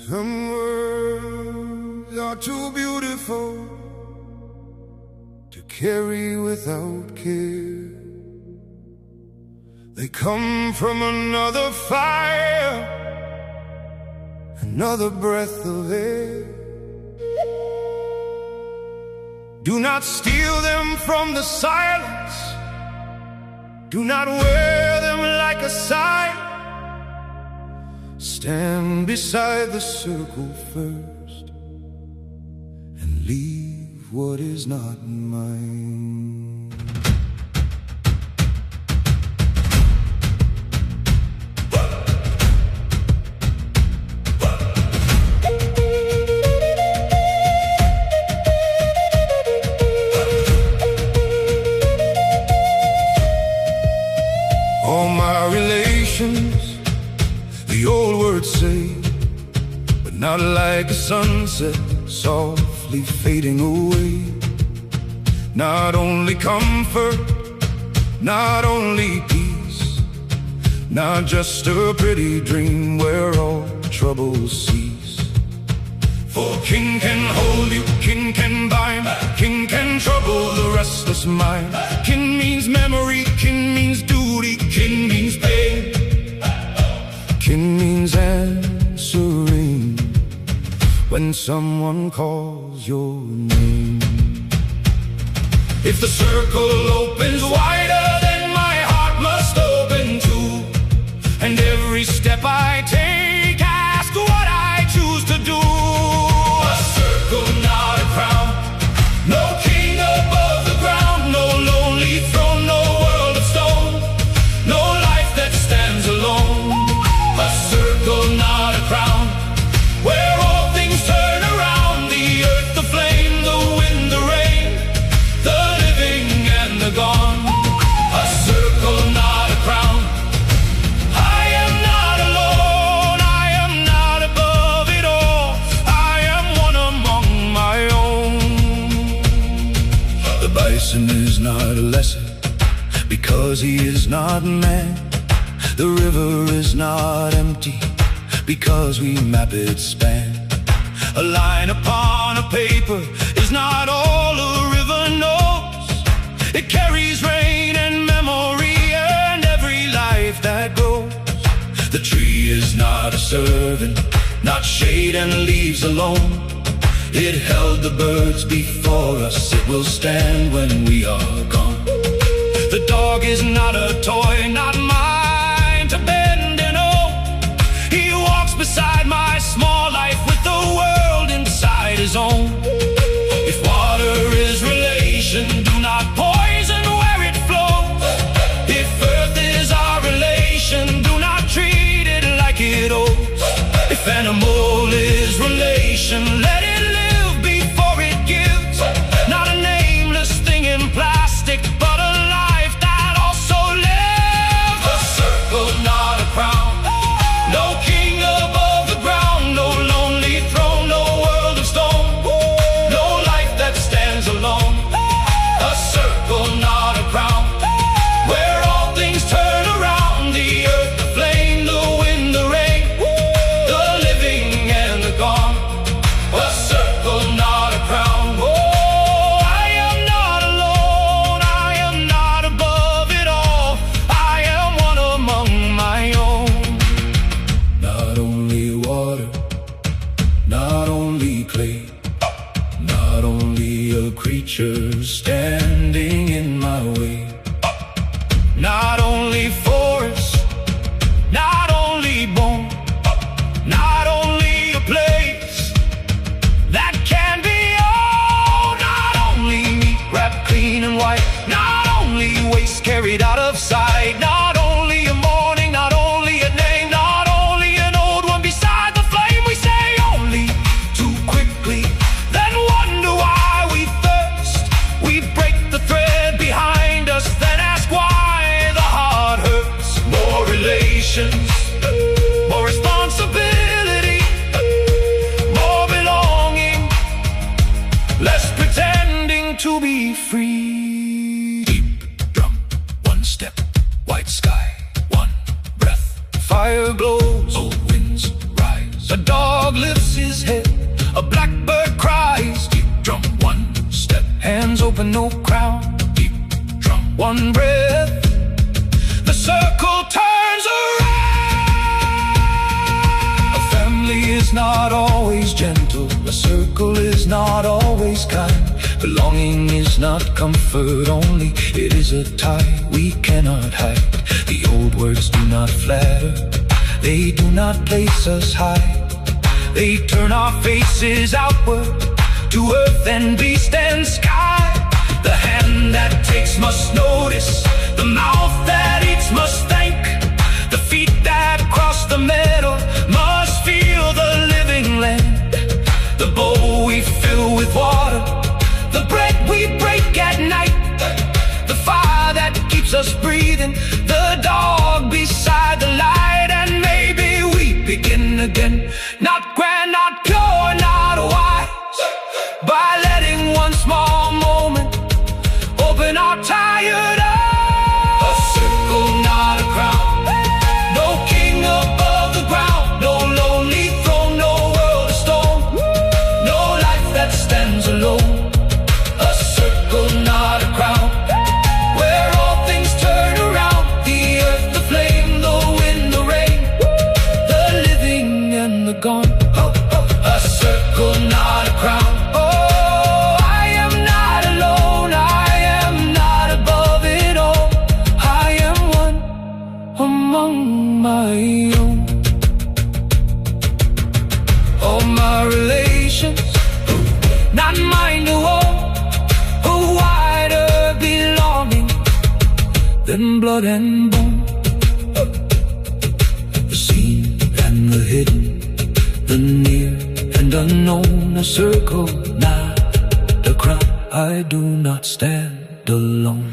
Some words are too beautiful to carry without care. They come from another fire, another breath of air. Do not steal them from the silence. Do not wear them like a sign. Stand beside the circle first and leave what is not mine. All my relations, the old words say, but not like a sunset softly fading away. Not only comfort, not only peace, not just a pretty dream where all troubles cease. For king can hold you, king can bind, king can trouble the restless mind. Kin means memory, kin means duty, kin means pain. Kin means answering when someone calls your name. If the circle opens wider, then my heart must open too. And every step I take, ask what I choose to do. A circle, not a crown. No king above the ground. No lonely throne, no world of stone. No life that stands alone. A circle, not a crown, where all things turn around. The earth, the flame, the wind, the rain, the living and the gone. A circle, not a crown. I am not alone, I am not above it all. I am one among my own. The bison is not a lesser because he is not man. The river is not empty because we map its span. A line upon a paper is not all a river knows. It carries rain and memory and every life that goes. The tree is not a servant, not shade and leaves alone. It held the birds before us, it will stand when we are gone. The dog is not a toy, not mine to bend and own. He walks beside my small life with the world inside his own. If water is relation, do not poison where it flows. If earth is our relation, do not treat it like it owes. If animal is relation, let it live before it gives. Not a nameless thing in plastic, but a life that also lives. A circle, not a crown. No king above the ground. No lonely throne, no world of stone. No life that stands alone. A circle, not a crown, where all things turn around. The earth, the flame, the wind, the rain, the living and the gone. A circle, not a crown. Oh, I am not alone, I am not above it all. I am one among my own. Not only water, not only clay, not only a creature standing in my way. Not only forest, not only bone, not only a place that can be owned. Not only meat wrapped clean and white, not only waste carried out of sight. Not only a morning, not only a name, not only an old one beside the flame. We say only too quickly, then wonder why we thirst. We break the thread behind us, then ask why the heart hurts. More relations, more responsibility, more belonging, less pretending to be free. Deep drum, one step, white sky, one breath. Fire glows, old winds rise, A dog lifts his head, a blackbird cries. Deep drum, one step, hands open, no crown. Deep drum, one breath, the circle turns around. A family is not always gentle, a circle is not always kind. Belonging is not comfort only, it is a tie we cannot hide. The old words do not flatter, they do not place us high. They turn our faces outward to earth and beast and sky. The hand that takes must notice, the mouth that eats must thank. The feet that cross the meadow must feel the living land. The bowl we fill with water, the bread we break at night, the fire that keeps us breathing, the dog beside the light. And maybe we begin again, not grand, not pure, not wise, by letting one small moment open our tired eyes. A circle, not a crown, no king above the ground, no lonely throne, no world of stone, no life that stands alone. A circle, not a crown, where all things turn around. The earth, the flame, the wind, the rain, the living and the gone. A circle, not a crown. Oh, I am not alone, I am not above it all. I am one among my own. All my relations, not mine to own, a wider belonging than blood and bone. The seen and the hidden, the near and unknown. A circle, not a crown, I do not stand alone.